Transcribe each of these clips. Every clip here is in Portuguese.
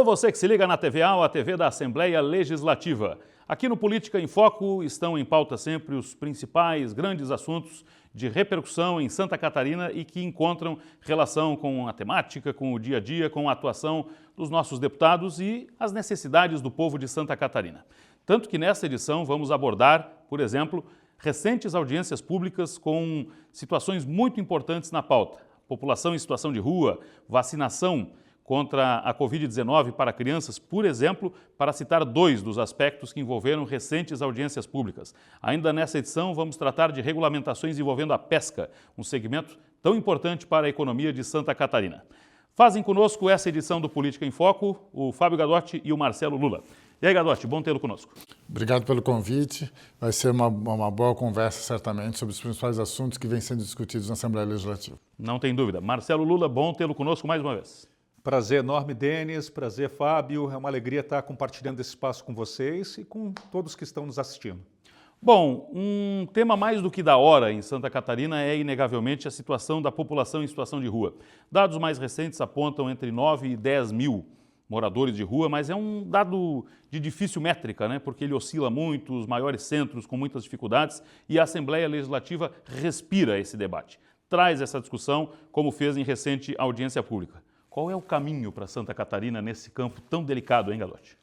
Alô, você que se liga na TVA, a TV da Assembleia Legislativa. Aqui no Política em Foco estão em pauta sempre os principais grandes assuntos de repercussão em Santa Catarina e que encontram relação com a temática, com o dia a dia, com a atuação dos nossos deputados e as necessidades do povo de Santa Catarina. Tanto que nessa edição vamos abordar, por exemplo, recentes audiências públicas com situações muito importantes na pauta. População em situação de rua, vacinação contra a Covid-19 para crianças, por exemplo, para citar dois dos aspectos que envolveram recentes audiências públicas. Ainda nessa edição, vamos tratar de regulamentações envolvendo a pesca, um segmento tão importante para a economia de Santa Catarina. Fazem conosco essa edição do Política em Foco o Fábio Gadotti e o Marcelo Lula. E aí, Gadotti, bom tê-lo conosco. Obrigado pelo convite. Vai ser uma boa conversa, certamente, sobre os principais assuntos que vêm sendo discutidos na Assembleia Legislativa. Não tem dúvida. Marcelo Lula, bom tê-lo conosco mais uma vez. Prazer enorme, Denis. Prazer, Fábio. É uma alegria estar compartilhando esse espaço com vocês e com todos que estão nos assistindo. Bom, um tema mais do que da hora em Santa Catarina é, inegavelmente, a situação da população em situação de rua. Dados mais recentes apontam entre 9 e 10 mil moradores de rua, mas é um dado de difícil métrica, né? Porque ele oscila muito, os maiores centros com muitas dificuldades, e a Assembleia Legislativa respira esse debate. Traz essa discussão, como fez em recente audiência pública. Qual é o caminho para Santa Catarina nesse campo tão delicado, hein, Gadotti?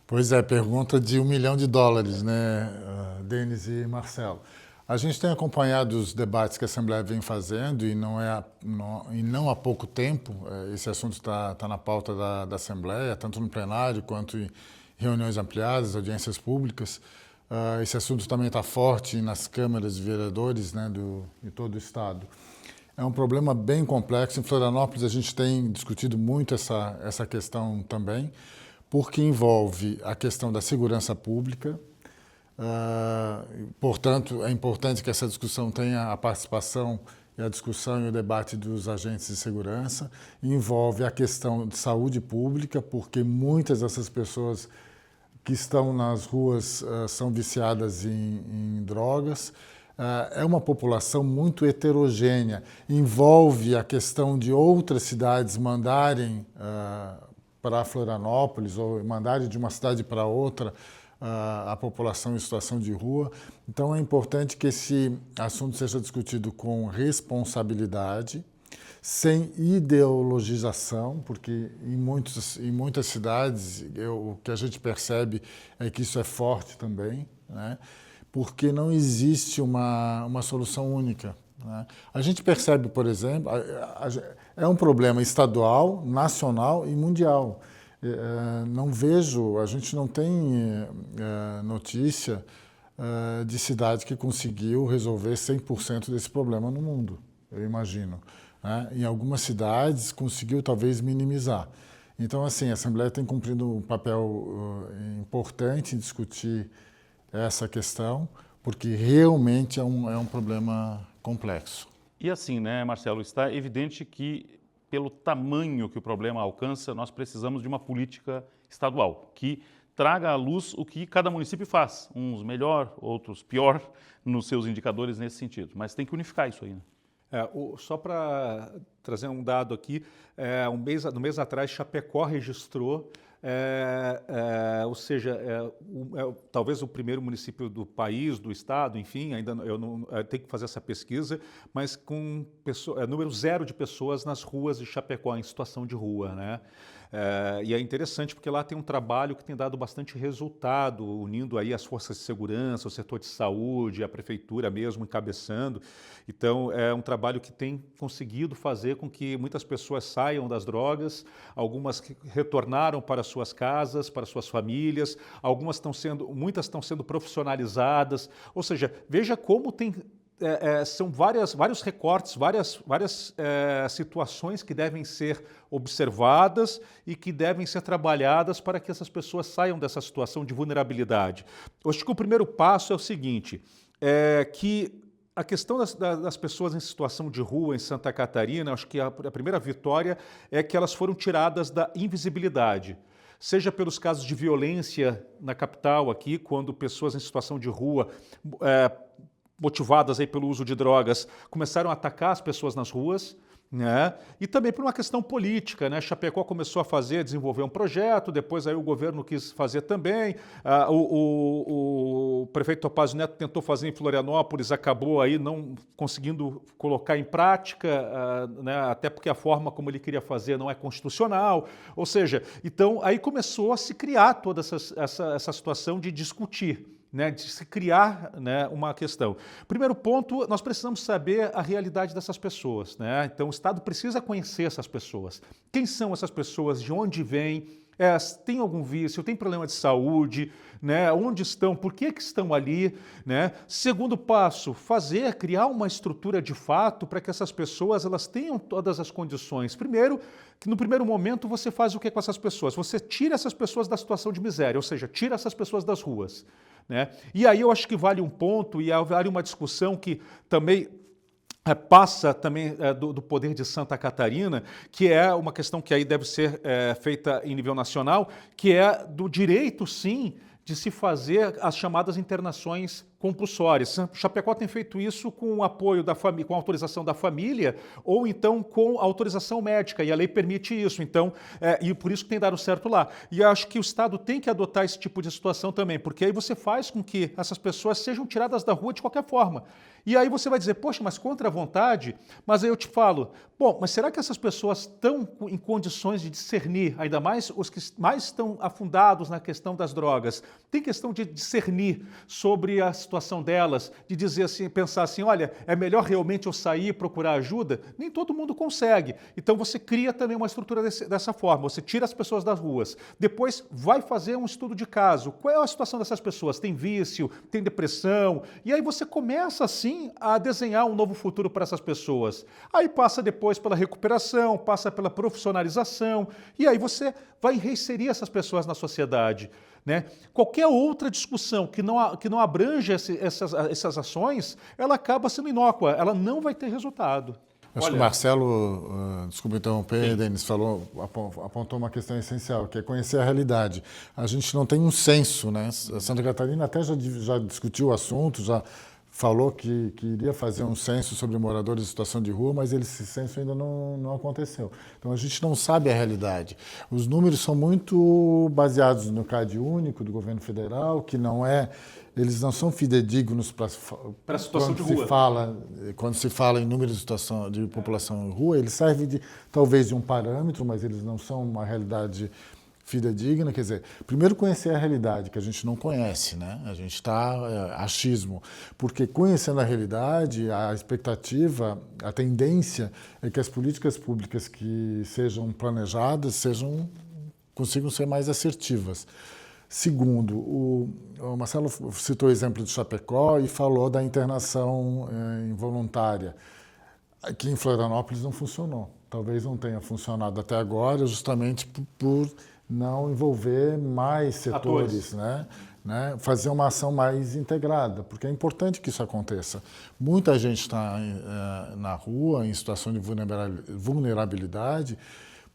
Pois é, pergunta de $1 milhão, né, Denis e Marcelo? A gente tem acompanhado os debates que a Assembleia vem fazendo e não há pouco tempo. Esse assunto está na pauta da Assembleia, tanto no plenário quanto em reuniões ampliadas, audiências públicas. Esse assunto também está forte nas câmaras de vereadores, né, de todo o Estado. É um problema bem complexo. Em Florianópolis, a gente tem discutido muito essa questão também, porque envolve a questão da segurança pública. Portanto, é importante que essa discussão tenha a participação e a discussão e o debate dos agentes de segurança. Envolve a questão de saúde pública, porque muitas dessas pessoas que estão nas ruas são viciadas em drogas. É uma população muito heterogênea. Envolve a questão de outras cidades mandarem para Florianópolis ou mandarem de uma cidade para outra a população em situação de rua. Então, é importante que esse assunto seja discutido com responsabilidade, sem ideologização, porque em muitas cidades o que a gente percebe é que isso é forte também, né? Porque não existe uma solução única, né? A gente percebe, por exemplo, é um problema estadual, nacional e mundial. A gente não tem notícia de cidade que conseguiu resolver 100% desse problema no mundo, eu imagino, né? Em algumas cidades conseguiu talvez minimizar. Então, assim, a Assembleia tem cumprido um papel importante em discutir essa questão, porque realmente é um problema complexo. E assim, né, Marcelo, está evidente que, pelo tamanho que o problema alcança, nós precisamos de uma política estadual, que traga à luz o que cada município faz, uns melhor, outros pior, nos seus indicadores nesse sentido. Mas tem que unificar isso aí, né? Só para trazer um dado aqui, no mês atrás, Chapecó registrou, ou seja, talvez o primeiro município do país, do estado, enfim, ainda eu tenho que fazer essa pesquisa, mas com número zero de pessoas nas ruas de Chapecó, em situação de rua, né? E é interessante porque lá tem um trabalho que tem dado bastante resultado, unindo aí as forças de segurança, o setor de saúde, a prefeitura mesmo encabeçando. Então, é um trabalho que tem conseguido fazer com que muitas pessoas saiam das drogas, algumas retornaram para suas casas, para suas famílias, muitas estão sendo profissionalizadas. Ou seja, veja como são vários recortes, várias situações que devem ser observadas e que devem ser trabalhadas para que essas pessoas saiam dessa situação de vulnerabilidade. Eu acho que o primeiro passo é o seguinte, que a questão das pessoas em situação de rua em Santa Catarina, acho que a primeira vitória é que elas foram tiradas da invisibilidade. Seja pelos casos de violência na capital aqui, quando pessoas em situação de rua motivadas aí pelo uso de drogas, começaram a atacar as pessoas nas ruas. né? E também por uma questão política, né? Chapecó começou a desenvolver um projeto, depois aí o governo quis fazer também, o prefeito Topázio Neto tentou fazer em Florianópolis, acabou aí não conseguindo colocar em prática, né? Até porque a forma como ele queria fazer não é constitucional, ou seja, então aí começou a se criar toda essa situação de discutir, né, de se criar, né, uma questão. Primeiro ponto, nós precisamos saber a realidade dessas pessoas, né? Então o Estado precisa conhecer essas pessoas. Quem são essas pessoas? De onde vêm? Tem algum vício? Tem problema de saúde? Né? Onde estão? Por que estão ali? Né? Segundo passo, criar uma estrutura de fato para que essas pessoas elas tenham todas as condições. Primeiro, que no primeiro momento você faz o que com essas pessoas? Você tira essas pessoas da situação de miséria, ou seja, tira essas pessoas das ruas. Né? E aí eu acho que vale um ponto e vale uma discussão que também passa também do poder de Santa Catarina, que é uma questão que aí deve ser feita em nível nacional, que é do direito, sim, de se fazer as chamadas internações compulsórias. Chapecó tem feito isso com o apoio da família, com a autorização da família, ou então com a autorização médica, e a lei permite isso. Então, e por isso que tem dado certo lá. E acho que o Estado tem que adotar esse tipo de situação também, porque aí você faz com que essas pessoas sejam tiradas da rua de qualquer forma. E aí você vai dizer, poxa, mas contra a vontade? Mas aí eu te falo, bom, mas será que essas pessoas estão em condições de discernir, ainda mais os que mais estão afundados na questão das drogas? Tem questão de discernir sobre a situação delas, de dizer assim, pensar assim, olha, é melhor realmente eu sair e procurar ajuda? Nem todo mundo consegue. Então você cria também uma estrutura dessa forma, você tira as pessoas das ruas, depois vai fazer um estudo de caso. Qual é a situação dessas pessoas? Tem vício, tem depressão, e aí você começa assim a desenhar um novo futuro para essas pessoas. Aí passa depois pela recuperação, passa pela profissionalização, e aí você vai reinserir essas pessoas na sociedade. Né? Qualquer outra discussão que não abrange essas ações, ela acaba sendo inócua, ela não vai ter resultado. Acho que o Marcelo, desculpa interromper, Denis, apontou uma questão essencial, que é conhecer a realidade. A gente não tem um censo, né? Santa Catarina até já discutiu o assunto, já falou que iria fazer um censo sobre moradores em situação de rua, mas esse censo ainda não aconteceu. Então a gente não sabe a realidade. Os números são muito baseados no CAD único do governo federal, que eles não são fidedignos para a situação de rua. Quando se fala em números de situação de população em rua, eles servem talvez de um parâmetro, mas eles não são uma realidade fidedigna. Quer dizer, primeiro conhecer a realidade, que a gente não conhece, né? A gente está achismo, porque conhecendo a realidade, a expectativa, a tendência é que as políticas públicas que sejam planejadas consigam ser mais assertivas. Segundo, o Marcelo citou o exemplo de Chapecó e falou da internação involuntária, que em Florianópolis não funcionou. Talvez não tenha funcionado até agora, justamente por não envolver mais setores, né? Fazer uma ação mais integrada, porque é importante que isso aconteça. Muita gente está na rua, em situação de vulnerabilidade,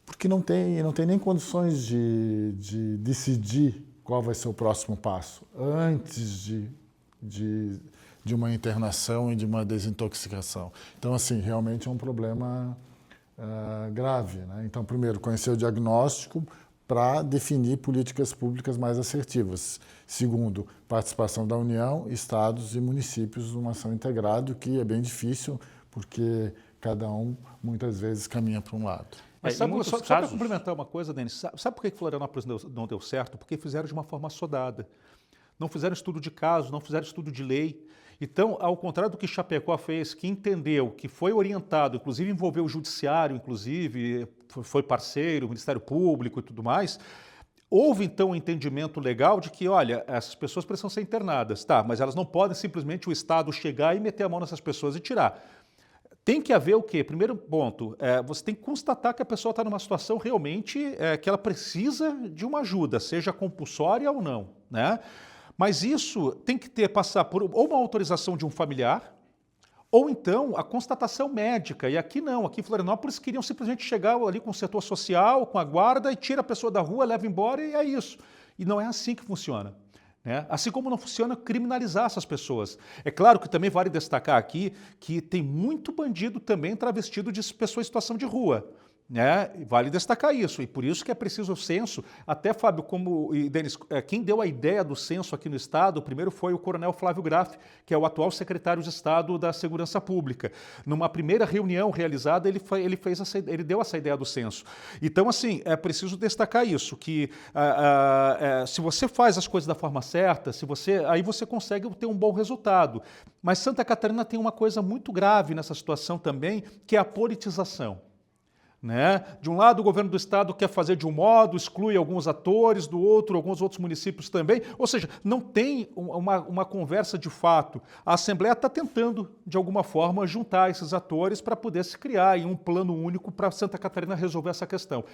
porque não tem nem condições de decidir qual vai ser o próximo passo, antes de uma internação e de uma desintoxicação. Então, assim, realmente é um problema grave, né? Então, primeiro, conhecer o diagnóstico para definir políticas públicas mais assertivas. Segundo, participação da União, estados e municípios numa ação integrada, que é bem difícil, porque cada um, muitas vezes, caminha para um lado. Mas sabe, só para complementar uma coisa, Denis, sabe por que Florianópolis não deu certo? Porque fizeram de uma forma assodada. Não fizeram estudo de caso, não fizeram estudo de lei. Então, ao contrário do que Chapecó fez, que entendeu, que foi orientado, inclusive envolveu o judiciário, inclusive foi parceiro, o Ministério Público e tudo mais, houve então um entendimento legal de que, olha, essas pessoas precisam ser internadas, tá, mas elas não podem simplesmente o Estado chegar e meter a mão nessas pessoas e tirar. Tem que haver o quê? Primeiro ponto, você tem que constatar que a pessoa está numa situação realmente que ela precisa de uma ajuda, seja compulsória ou não, né? Mas isso tem que passar por ou uma autorização de um familiar, ou então a constatação médica. E aqui não, aqui em Florianópolis queriam simplesmente chegar ali com o setor social, com a guarda, e tira a pessoa da rua, leva embora e é isso. E não é assim que funciona. né? Assim como não funciona criminalizar essas pessoas. É claro que também vale destacar aqui que tem muito bandido também travestido de pessoa em situação de rua. Né? Vale destacar isso, e por isso que é preciso o censo. Até, Fábio, e Denis, quem deu a ideia do censo aqui no Estado, primeiro foi o coronel Flávio Graff, que é o atual secretário de Estado da Segurança Pública. Numa primeira reunião realizada, ele deu essa ideia do censo. Então, assim, é preciso destacar isso, que se você faz as coisas da forma certa, aí você consegue ter um bom resultado. Mas Santa Catarina tem uma coisa muito grave nessa situação também, que é a politização. Né? De um lado, o governo do estado quer fazer de um modo, exclui alguns atores, do outro, alguns outros municípios também. Ou seja, não tem uma conversa de fato. A Assembleia está tentando, de alguma forma, juntar esses atores para poder se criar em um plano único para Santa Catarina resolver essa questão.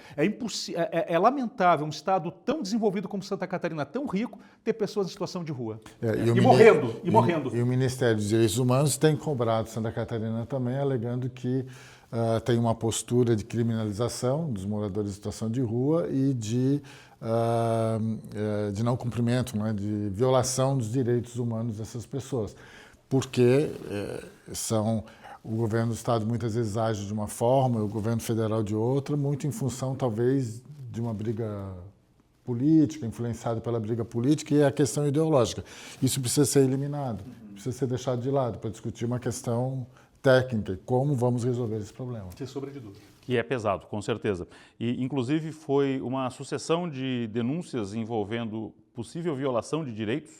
É lamentável um estado tão desenvolvido como Santa Catarina, tão rico, ter pessoas em situação de rua. Morrendo. E o Ministério dos Direitos Humanos tem cobrado Santa Catarina também, alegando que tem uma postura de criminalização dos moradores em situação de rua e de não cumprimento, né, de violação dos direitos humanos dessas pessoas. Porque o governo do Estado muitas vezes age de uma forma, o governo federal de outra, muito em função, talvez, de uma briga política, influenciado pela briga política e a questão ideológica. Isso precisa ser eliminado, precisa ser deixado de lado para discutir uma questão técnica, como vamos resolver esse problema. Sem sombra de dúvida. Que é pesado, com certeza. E, inclusive, foi uma sucessão de denúncias envolvendo possível violação de direitos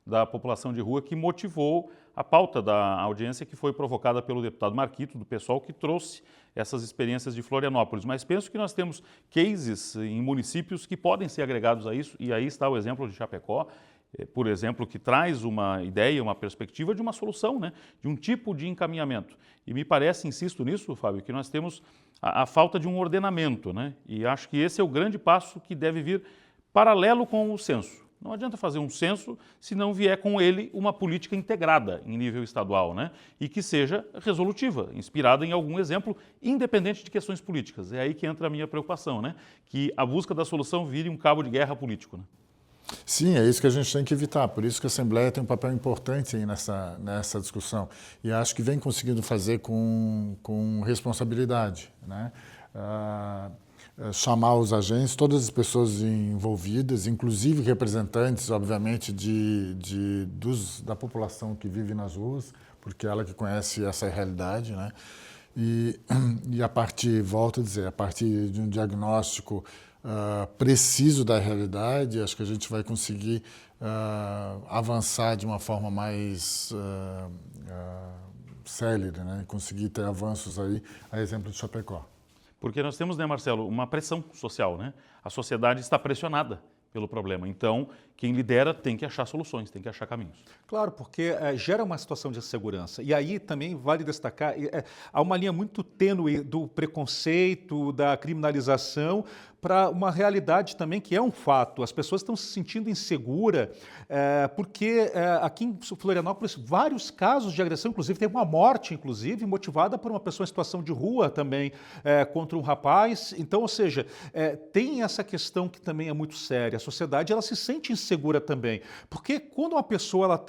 da população de rua que motivou a pauta da audiência que foi provocada pelo deputado Marquito, do PSOL, que trouxe essas experiências de Florianópolis. Mas penso que nós temos cases em municípios que podem ser agregados a isso, e aí está o exemplo de Chapecó, por exemplo, que traz uma ideia, uma perspectiva de uma solução, né? De um tipo de encaminhamento. E me parece, insisto nisso, Fábio, que nós temos a falta de um ordenamento, né? E acho que esse é o grande passo que deve vir paralelo com o censo. Não adianta fazer um censo se não vier com ele uma política integrada em nível estadual, né? E que seja resolutiva, inspirada em algum exemplo, independente de questões políticas. É aí que entra a minha preocupação, né? Que a busca da solução vire um cabo de guerra político, né? Sim, é isso que a gente tem que evitar. Por isso que a Assembleia tem um papel importante aí nessa discussão. E acho que vem conseguindo fazer com responsabilidade, né? Chamar os agentes, todas as pessoas envolvidas, inclusive representantes, obviamente, da população que vive nas ruas, porque é ela que conhece essa realidade, né? E volto a dizer, a partir de um diagnóstico preciso da realidade, acho que a gente vai conseguir avançar de uma forma mais célere, né? Conseguir ter avanços aí, a exemplo de Chapecó. Porque nós temos, né, Marcelo, uma pressão social, né? A sociedade está pressionada pelo problema. Então, quem lidera tem que achar soluções, tem que achar caminhos. Claro, porque gera uma situação de insegurança. E aí também vale destacar, há uma linha muito tênue do preconceito, da criminalização, para uma realidade também que é um fato. As pessoas estão se sentindo inseguras, porque aqui em Florianópolis, vários casos de agressão, inclusive teve uma morte, inclusive, motivada por uma pessoa em situação de rua também, contra um rapaz. Então, ou seja, tem essa questão que também é muito séria. A sociedade ela se sente insegura também, porque quando uma pessoa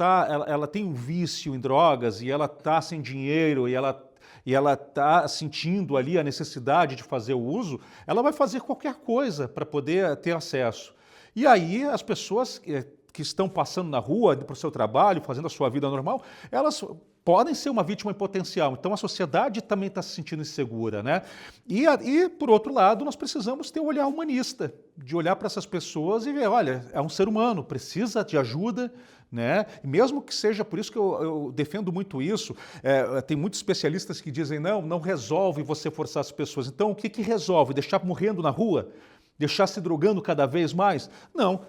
ela tem um vício em drogas e ela está sem dinheiro e ela está sentindo ali a necessidade de fazer o uso, ela vai fazer qualquer coisa para poder ter acesso. E aí as pessoas que estão passando na rua para o seu trabalho, fazendo a sua vida normal, elas podem ser uma vítima em potencial. Então a sociedade também está se sentindo insegura, né? E, por outro lado, nós precisamos ter um olhar humanista, de olhar para essas pessoas e ver, olha, é um ser humano, precisa de ajuda, né? E mesmo que seja, por isso que eu defendo muito isso, tem muitos especialistas que dizem, não resolve você forçar as pessoas. Então, o que resolve? Deixar morrendo na rua? Deixar se drogando cada vez mais? Não.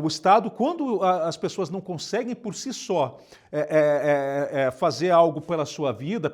O Estado, quando as pessoas não conseguem por si só fazer algo pela sua vida,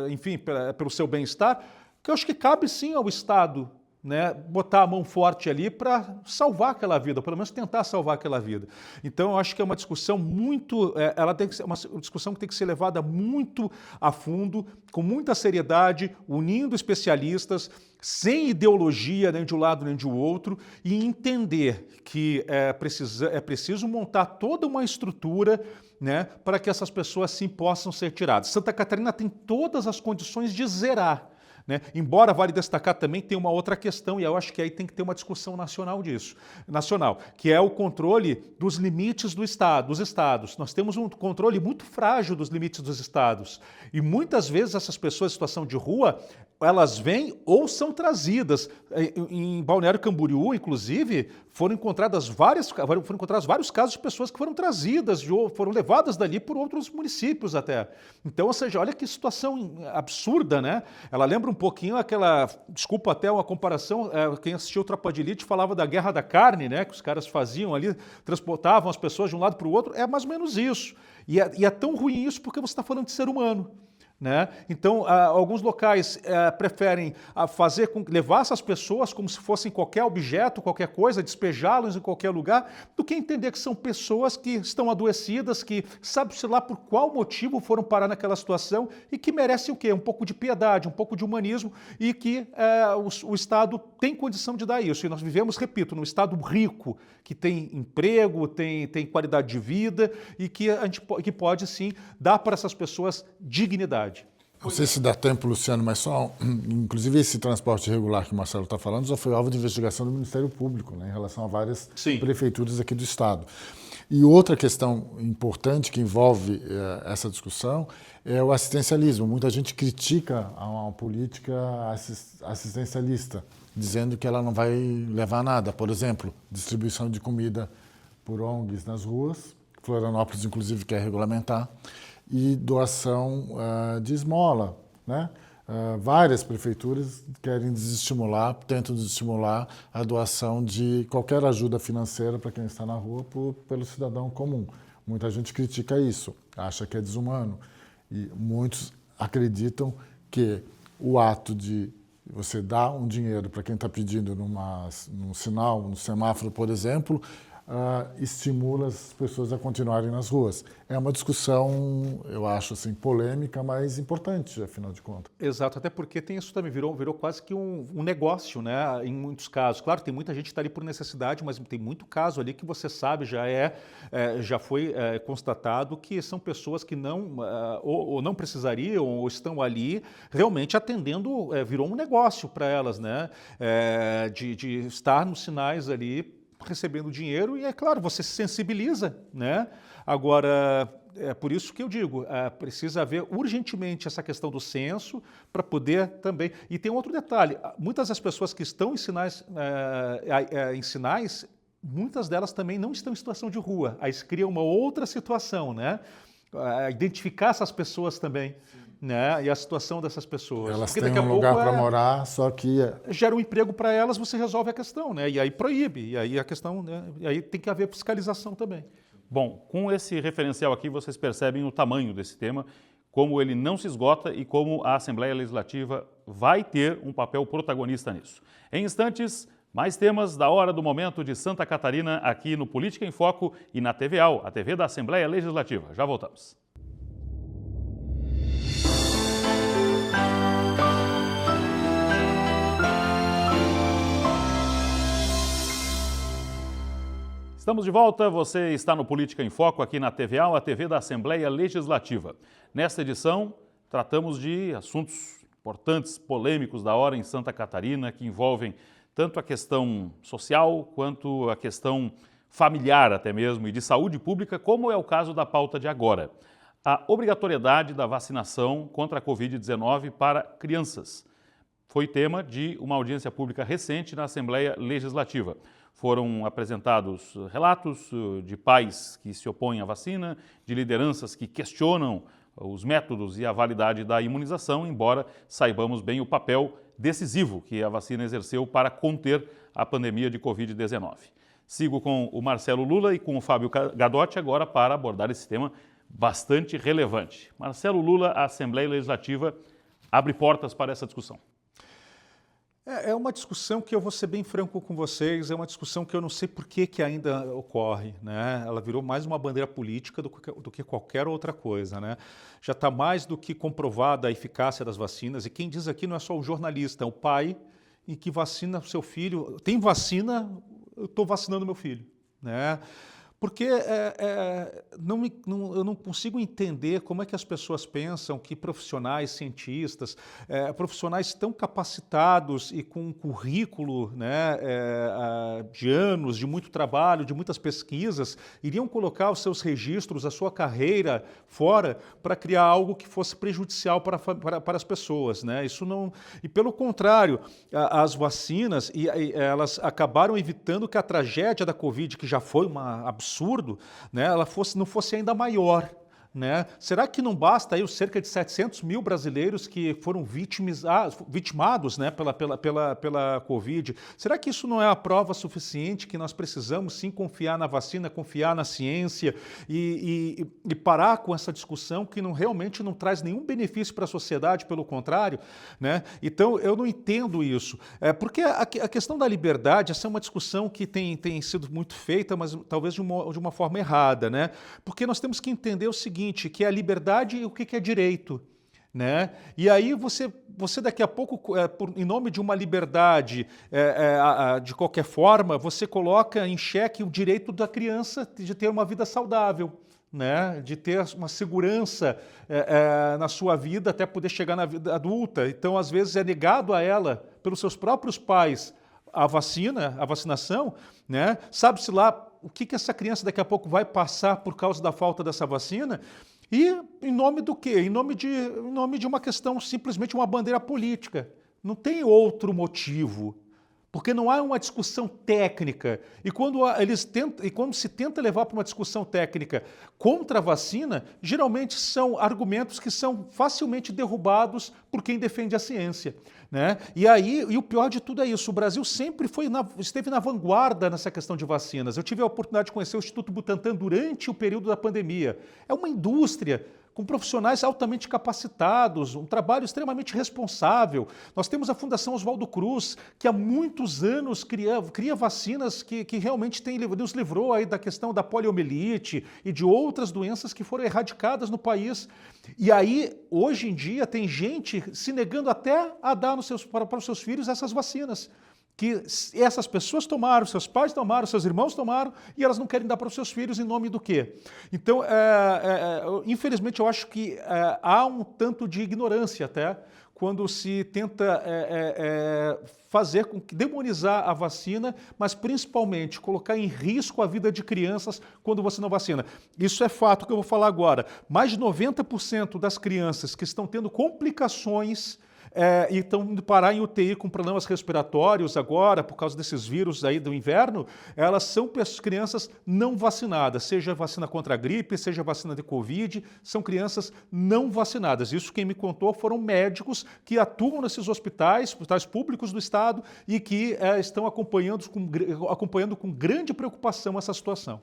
enfim, pelo seu bem-estar, que eu acho que cabe sim ao Estado né, botar a mão forte ali para salvar aquela vida, pelo menos tentar salvar aquela vida. Então, eu acho que é uma discussão muito, ela tem que ser uma discussão que tem que ser levada muito a fundo, com muita seriedade, unindo especialistas, sem ideologia nem de um lado nem de outro, e entender que é preciso montar toda uma estrutura, né, para que essas pessoas sim possam ser tiradas. Santa Catarina tem todas as condições de zerar, né? Embora vale destacar também, tem uma outra questão, e eu acho que aí tem que ter uma discussão nacional disso, que é o controle dos limites dos estados. Nós temos um controle muito frágil dos limites dos estados, e muitas vezes essas pessoas em situação de rua, elas vêm ou são trazidas. Em Balneário Camboriú, inclusive, foram encontrados vários casos de pessoas que foram trazidas, foram levadas dali por outros municípios até. Então, ou seja, olha que situação absurda, né? Ela lembra um pouquinho desculpa até uma comparação, quem assistiu Tropa de Elite falava da Guerra da Carne, né? Que os caras faziam ali, transportavam as pessoas de um lado para o outro, é mais ou menos isso. E é tão ruim isso porque você está falando de ser humano. Né? Então, alguns locais preferem levar essas pessoas como se fossem qualquer objeto, qualquer coisa, despejá-los em qualquer lugar, do que entender que são pessoas que estão adoecidas, que sabe-se lá por qual motivo foram parar naquela situação e que merecem o quê? Um pouco de piedade, um pouco de humanismo, e que o Estado tem condição de dar isso. E nós vivemos, repito, num Estado rico, que tem emprego, tem qualidade de vida e que pode, sim, dar para essas pessoas dignidade. Não sei se dá tempo, Luciano, mas inclusive esse transporte irregular que o Marcelo está falando já foi alvo de investigação do Ministério Público, né, em relação a várias prefeituras aqui do Estado. E outra questão importante que envolve essa discussão é o assistencialismo. Muita gente critica a política assistencialista, dizendo que ela não vai levar a nada. Por exemplo, distribuição de comida por ONGs nas ruas, Florianópolis, inclusive, quer regulamentar, e doação de esmola, né? Várias prefeituras querem tentam desestimular a doação de qualquer ajuda financeira para quem está na rua pelo cidadão comum. Muita gente critica isso, acha que é desumano, e muitos acreditam que o ato de você dar um dinheiro para quem está pedindo num sinal, no semáforo, por exemplo, estimula as pessoas a continuarem nas ruas. É uma discussão, eu acho, assim, polêmica, mas importante, afinal de contas. Exato, até porque tem isso também, virou quase que um negócio, né, em muitos casos. Claro, tem muita gente que está ali por necessidade, mas tem muito caso ali que você sabe, já foi constatado que são pessoas que ou não precisariam, ou estão ali realmente atendendo, virou um negócio para elas, né, de estar nos sinais ali, recebendo dinheiro, e é claro, você se sensibiliza, né? Agora, é por isso que eu digo, precisa haver urgentemente essa questão do censo para poder também... E tem um outro detalhe, muitas das pessoas que estão em sinais, muitas delas também não estão em situação de rua, aí se cria uma outra situação, né? Identificar essas pessoas também. Né? E a situação dessas pessoas. Elas têm um lugar para morar, só que... Gera um emprego para elas, você resolve a questão, né? E aí proíbe, e aí a questão, né? E aí tem que haver fiscalização também. Bom, com esse referencial aqui, vocês percebem o tamanho desse tema, como ele não se esgota e como a Assembleia Legislativa vai ter um papel protagonista nisso. Em instantes, mais temas da hora do momento de Santa Catarina aqui no Política em Foco e na TVAL, a TV da Assembleia Legislativa. Já voltamos. Estamos de volta, você está no Política em Foco aqui na TVAL, a TV da Assembleia Legislativa. Nesta edição, tratamos de assuntos importantes, polêmicos da hora em Santa Catarina, que envolvem tanto a questão social quanto a questão familiar até mesmo e de saúde pública, como é o caso da pauta de agora. A obrigatoriedade da vacinação contra a Covid-19 para crianças. Foi tema de uma audiência pública recente na Assembleia Legislativa. Foram apresentados relatos de pais que se opõem à vacina, de lideranças que questionam os métodos e a validade da imunização, embora saibamos bem o papel decisivo que a vacina exerceu para conter a pandemia de Covid-19. Sigo com o Marcelo Lula e com o Fábio Gadotti agora para abordar esse tema bastante relevante. Marcelo Lula, a Assembleia Legislativa abre portas para essa discussão. É uma discussão que eu vou ser bem franco com vocês, é uma discussão que eu não sei por que ainda ocorre, né? Ela virou mais uma bandeira política do que qualquer outra coisa, né? Já está mais do que comprovada a eficácia das vacinas, e quem diz aqui não é só o jornalista, é o pai em que vacina o seu filho. Tem vacina, eu estou vacinando meu filho, né? Porque eu não consigo entender como é que as pessoas pensam que profissionais, cientistas, profissionais tão capacitados e com um currículo, né, de anos, de muito trabalho, de muitas pesquisas, iriam colocar os seus registros, a sua carreira fora para criar algo que fosse prejudicial para as pessoas, né? Isso não... E pelo contrário, as vacinas, elas acabaram evitando que a tragédia da Covid, que já foi uma absurdo, né, ela não fosse ainda maior. Né? Será que não basta aí os cerca de 700 mil brasileiros que foram vitimados, né, pela Covid? Será que isso não é a prova suficiente que nós precisamos sim confiar na vacina, confiar na ciência e parar com essa discussão que realmente não traz nenhum benefício para a sociedade, pelo contrário? Né? Então, eu não entendo isso. Porque a questão da liberdade, essa é uma discussão que tem sido muito feita, mas talvez de uma forma errada. Né? Porque nós temos que entender o seguinte, que é a liberdade e o que é direito. Né? E aí você daqui a pouco, em nome de uma liberdade, de qualquer forma, você coloca em xeque o direito da criança de ter uma vida saudável, né? De ter uma segurança na sua vida até poder chegar na vida adulta. Então, às vezes, é negado a ela, pelos seus próprios pais, a vacinação, né? Sabe-se lá o que essa criança daqui a pouco vai passar por causa da falta dessa vacina, e em nome do quê? Em nome de uma questão, simplesmente uma bandeira política. Não tem outro motivo, porque não há uma discussão técnica. E quando se tenta levar para uma discussão técnica contra a vacina, geralmente são argumentos que são facilmente derrubados por quem defende a ciência. Né? E o pior de tudo é isso, o Brasil sempre esteve na vanguarda nessa questão de vacinas. Eu tive a oportunidade de conhecer o Instituto Butantan durante o período da pandemia. É uma indústria com profissionais altamente capacitados, um trabalho extremamente responsável. Nós temos a Fundação Oswaldo Cruz, que há muitos anos cria vacinas que realmente nos livrou aí da questão da poliomielite e de outras doenças que foram erradicadas no país. E aí, hoje em dia, tem gente se negando até a dar para os seus filhos essas vacinas. Que essas pessoas tomaram, seus pais tomaram, seus irmãos tomaram, e elas não querem dar para os seus filhos em nome do quê? Então, infelizmente, eu acho que há um tanto de ignorância até quando se tenta demonizar a vacina, mas principalmente colocar em risco a vida de crianças quando você não vacina. Isso é fato que eu vou falar agora. Mais de 90% das crianças que estão tendo complicações e estão indo parar em UTI com problemas respiratórios agora, por causa desses vírus aí do inverno, elas são crianças não vacinadas, seja vacina contra a gripe, seja vacina de Covid, são crianças não vacinadas. Isso quem me contou foram médicos que atuam nesses hospitais públicos do Estado e que estão acompanhando com grande preocupação essa situação.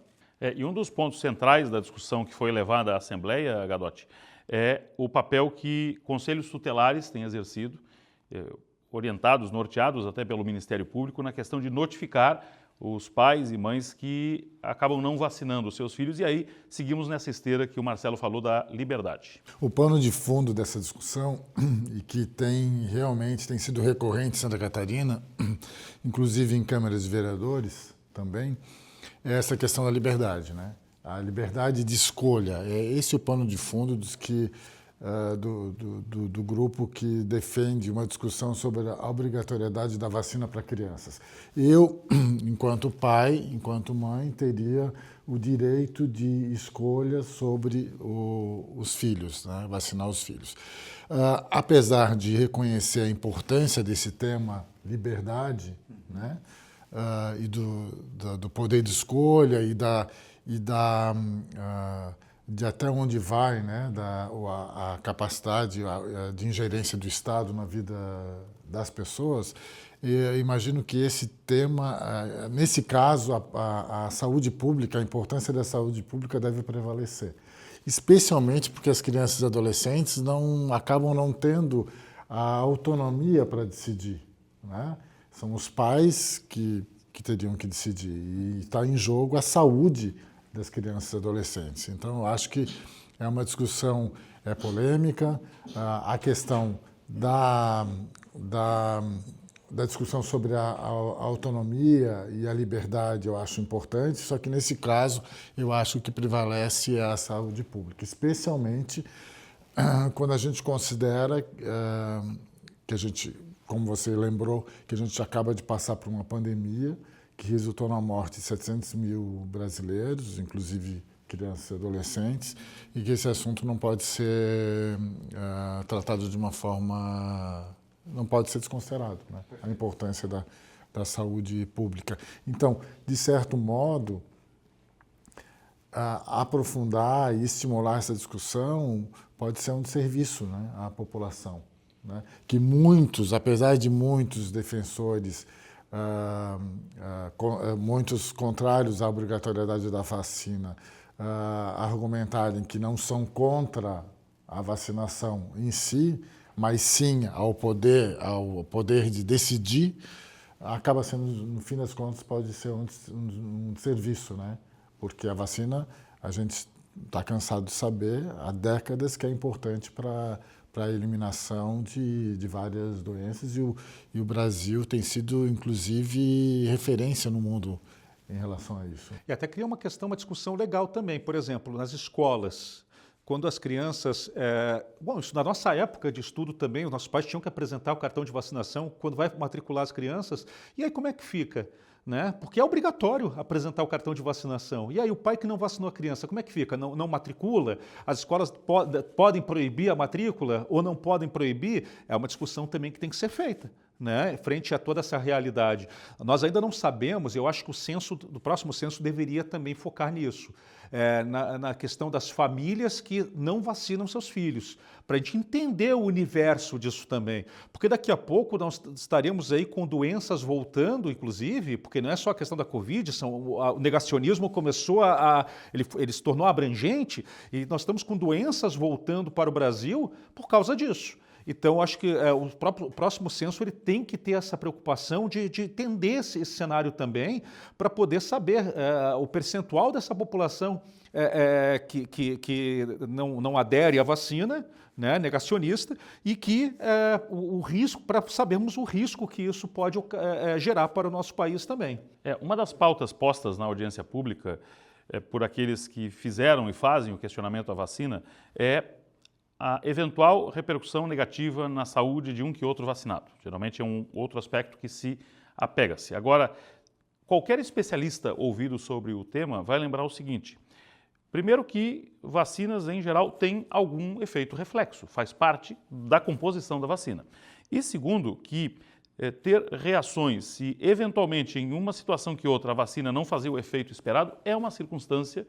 E um dos pontos centrais da discussão que foi levada à Assembleia, Gadotti, é o papel que conselhos tutelares têm exercido, orientados, norteados até pelo Ministério Público, na questão de notificar os pais e mães que acabam não vacinando os seus filhos, e aí seguimos nessa esteira que o Marcelo falou da liberdade. O pano de fundo dessa discussão, e que realmente tem sido recorrente em Santa Catarina, inclusive em câmaras de vereadores também, é essa questão da liberdade, né? A liberdade de escolha, é esse o pano de fundo do grupo que defende uma discussão sobre a obrigatoriedade da vacina para crianças. Eu, enquanto pai, enquanto mãe, teria o direito de escolha sobre os filhos, né? Vacinar os filhos. Apesar de reconhecer a importância desse tema liberdade, né? E do poder de escolha de até onde vai, né, a capacidade de ingerência do Estado na vida das pessoas, eu imagino que esse tema, nesse caso, a saúde pública, a importância da saúde pública deve prevalecer. Especialmente porque as crianças e adolescentes acabam não tendo a autonomia para decidir, né? São os pais que teriam que decidir. E está em jogo a saúde das crianças e adolescentes. Então, eu acho que é uma discussão polêmica. A questão da discussão sobre a autonomia e a liberdade eu acho importante, só que nesse caso eu acho que prevalece a saúde pública, especialmente quando a gente considera que a gente, como você lembrou, que a gente acaba de passar por uma pandemia que resultou na morte de 700 mil brasileiros, inclusive crianças e adolescentes, e que esse assunto não pode ser tratado de uma forma... não pode ser desconsiderado, né? A importância da saúde pública. Então, de certo modo, aprofundar e estimular essa discussão pode ser um desserviço, né, à população, né? Que muitos, apesar de muitos defensores, muitos contrários à obrigatoriedade da vacina, argumentarem que não são contra a vacinação em si, mas sim ao poder de decidir, acaba sendo, no fim das contas, pode ser um serviço, né? Porque a vacina, a gente está cansado de saber, há décadas que é importante para a eliminação de várias doenças e o Brasil tem sido, inclusive, referência no mundo em relação a isso. E até cria uma discussão legal também, por exemplo, nas escolas. Quando as crianças... bom, isso na nossa época de estudo também, os nossos pais tinham que apresentar o cartão de vacinação quando vai matricular as crianças. E aí como é que fica? Né? Porque é obrigatório apresentar o cartão de vacinação. E aí o pai que não vacinou a criança, como é que fica? Não matricula? As escolas podem proibir a matrícula ou não podem proibir? É uma discussão também que tem que ser feita, né? Frente a toda essa realidade. Nós ainda não sabemos, eu acho que o censo, do próximo censo deveria também focar nisso. Na questão das famílias que não vacinam seus filhos, para a gente entender o universo disso também. Porque daqui a pouco nós estaremos aí com doenças voltando, inclusive, porque não é só a questão da Covid, o negacionismo começou ele se tornou abrangente e nós estamos com doenças voltando para o Brasil por causa disso. Então, acho que o próximo censo ele tem que ter essa preocupação de entender esse cenário também, para poder saber o percentual dessa população que não adere à vacina, né, negacionista, e que o risco, para sabermos o risco que isso pode gerar para o nosso país também. Uma das pautas postas na audiência pública por aqueles que fizeram e fazem o questionamento à vacina é a eventual repercussão negativa na saúde de um que outro vacinado. Geralmente é um outro aspecto que se apega-se. Agora, qualquer especialista ouvido sobre o tema vai lembrar o seguinte: primeiro que vacinas, em geral, têm algum efeito reflexo, faz parte da composição da vacina. E segundo, que ter reações, se eventualmente em uma situação que outra a vacina não fazer o efeito esperado, é uma circunstância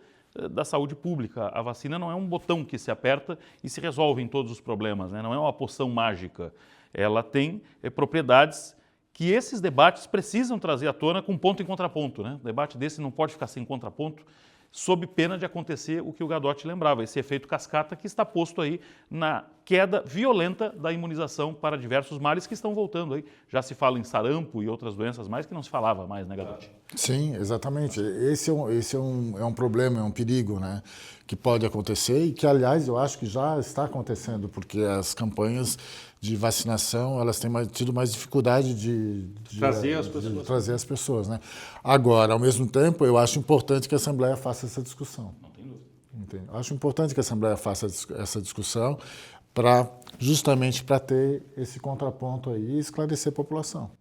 da saúde pública. A vacina não é um botão que se aperta e se resolvem todos os problemas, né? Não é uma poção mágica. Ela tem propriedades que esses debates precisam trazer à tona com ponto e contraponto, né? O debate desse não pode ficar sem contraponto, sob pena de acontecer o que o Gadotti lembrava, esse efeito cascata que está posto aí na queda violenta da imunização para diversos males que estão voltando aí. Já se fala em sarampo e outras doenças mais que não se falava mais, né, Gadotti? Sim, exatamente. Esse é um problema, é um perigo, né, que pode acontecer e que, aliás, eu acho que já está acontecendo, porque as campanhas de vacinação, elas têm tido mais dificuldade de trazer as pessoas, né? Agora, ao mesmo tempo, eu acho importante que a Assembleia faça essa discussão. Não tem dúvida. Entende? Acho importante que a Assembleia faça essa discussão justamente para ter esse contraponto aí e esclarecer a população.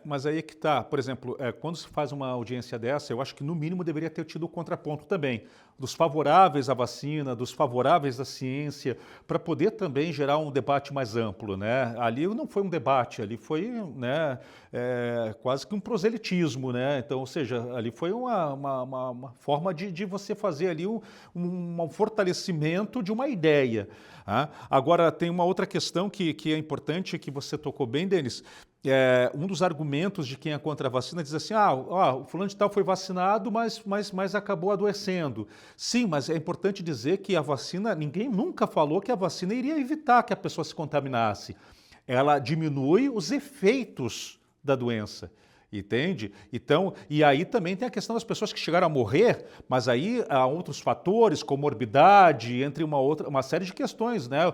Mas aí é que está, por exemplo, quando se faz uma audiência dessa, eu acho que no mínimo deveria ter tido o contraponto também, dos favoráveis à vacina, dos favoráveis à ciência, para poder também gerar um debate mais amplo, né? Ali não foi um debate, ali foi, né, quase que um proselitismo, né? Então, ou seja, ali foi uma forma de você fazer ali um fortalecimento de uma ideia. Agora, tem uma outra questão que é importante, que você tocou bem, Denis. Um dos argumentos de quem é contra a vacina diz assim, o fulano de tal foi vacinado, mas acabou adoecendo. Sim, mas é importante dizer que a vacina, ninguém nunca falou que a vacina iria evitar que a pessoa se contaminasse. Ela diminui os efeitos da doença. Entende? Então, e aí também tem a questão das pessoas que chegaram a morrer, mas aí há outros fatores, comorbidade, entre uma série de questões, né?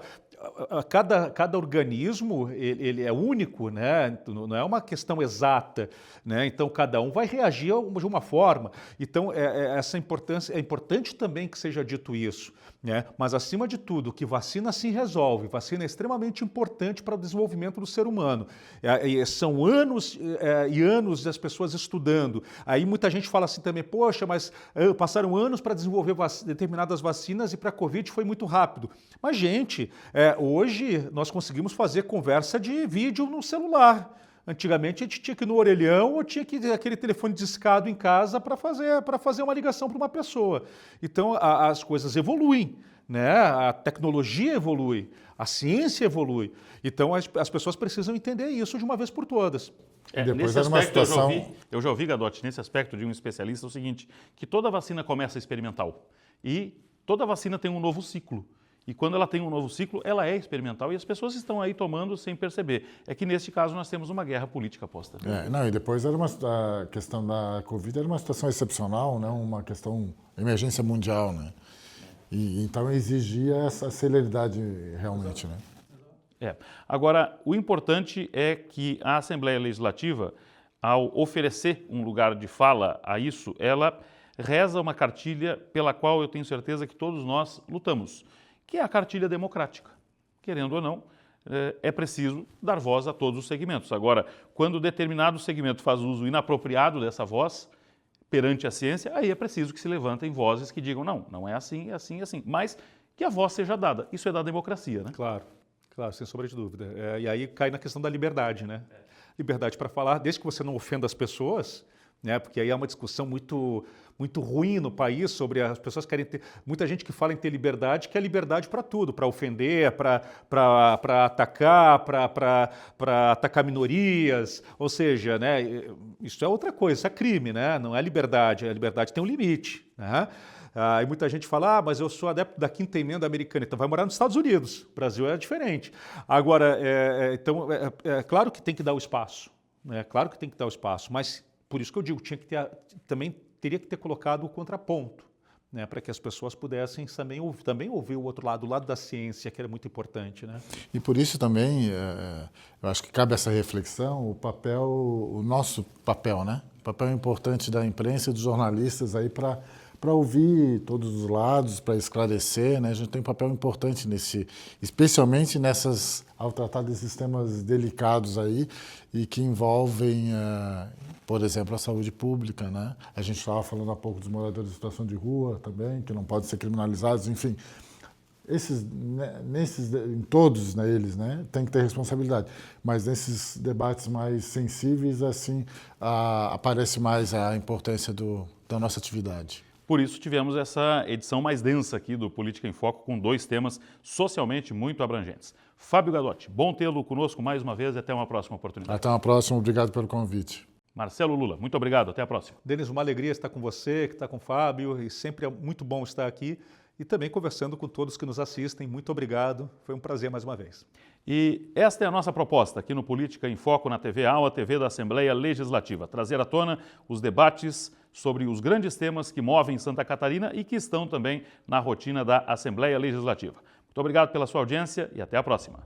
Cada organismo ele é único, né? Não é uma questão exata, né? Então cada um vai reagir de uma forma. Então essa importância é importante também que seja dito isso, né? Mas acima de tudo, que vacina se resolve, vacina é extremamente importante para o desenvolvimento do ser humano. São anos e anos das pessoas estudando. Aí muita gente fala assim também, poxa, mas passaram anos para desenvolver determinadas vacinas e para a Covid foi muito rápido. Mas gente, hoje nós conseguimos fazer conversa de vídeo no celular. Antigamente a gente tinha que ir no orelhão ou tinha que ter aquele telefone discado em casa para fazer uma ligação para uma pessoa. Então as coisas evoluem, né? A tecnologia evolui, a ciência evolui. Então as pessoas precisam entender isso de uma vez por todas. Nesse aspecto, eu já ouvi, Gadotti, nesse aspecto de um especialista, o seguinte, que toda vacina começa experimental e toda vacina tem um novo ciclo. E quando ela tem um novo ciclo, ela é experimental e as pessoas estão aí tomando sem perceber. É que neste caso nós temos uma guerra política posta. E depois a questão da Covid era uma situação excepcional, né? Uma questão, emergência mundial, né? E então exigia essa celeridade realmente, né? Agora, o importante é que a Assembleia Legislativa, ao oferecer um lugar de fala a isso, ela reza uma cartilha pela qual eu tenho certeza que todos nós lutamos, que é a cartilha democrática. Querendo ou não, é preciso dar voz a todos os segmentos. Agora, quando determinado segmento faz uso inapropriado dessa voz perante a ciência, aí é preciso que se levantem vozes que digam não é assim, é assim, é assim. Mas que a voz seja dada. Isso é da democracia, né? Claro, sem sombra de dúvida. E aí cai na questão da liberdade, né? Liberdade para falar, desde que você não ofenda as pessoas, né? Porque aí há uma discussão muito ruim no país sobre as pessoas querem ter... Muita gente que fala em ter liberdade quer liberdade para tudo, para ofender, para atacar, para atacar minorias, ou seja, né? Isso é outra coisa, isso é crime, né? Não é liberdade, a liberdade tem um limite, né? Aí muita gente fala, mas eu sou adepto da Quinta Emenda Americana, então vai morar nos Estados Unidos, o Brasil é diferente. Agora, então, claro que tem que dar o espaço, né? Claro que tem que dar o espaço, mas por isso que eu digo, também teria que ter colocado o contraponto, né, para que as pessoas pudessem também ouvir o outro lado, o lado da ciência, que era muito importante, né? E por isso também, eu acho que cabe essa reflexão, o nosso papel, né? O papel importante da imprensa e dos jornalistas aí para ouvir todos os lados, para esclarecer, né? A gente tem um papel importante especialmente ao tratar desses temas delicados aí e que envolvem, por exemplo, a saúde pública, né? A gente estava falando há pouco dos moradores de situação de rua também, que não podem ser criminalizados, enfim. Em todos eles, né, tem que ter responsabilidade. Mas nesses debates mais sensíveis, assim, aparece mais a importância da nossa atividade. Por isso tivemos essa edição mais densa aqui do Política em Foco, com 2 temas socialmente muito abrangentes. Fábio Gadotti, bom tê-lo conosco mais uma vez e até uma próxima oportunidade. Até uma próxima, obrigado pelo convite. Marcelo Lula, muito obrigado, até a próxima. Denis, uma alegria estar com você, que está com o Fábio, e sempre é muito bom estar aqui e também conversando com todos que nos assistem. Muito obrigado, foi um prazer mais uma vez. E esta é a nossa proposta aqui no Política em Foco na TV AL, a TV da Assembleia Legislativa, trazer à tona os debates sobre os grandes temas que movem Santa Catarina e que estão também na rotina da Assembleia Legislativa. Muito obrigado pela sua audiência e até a próxima.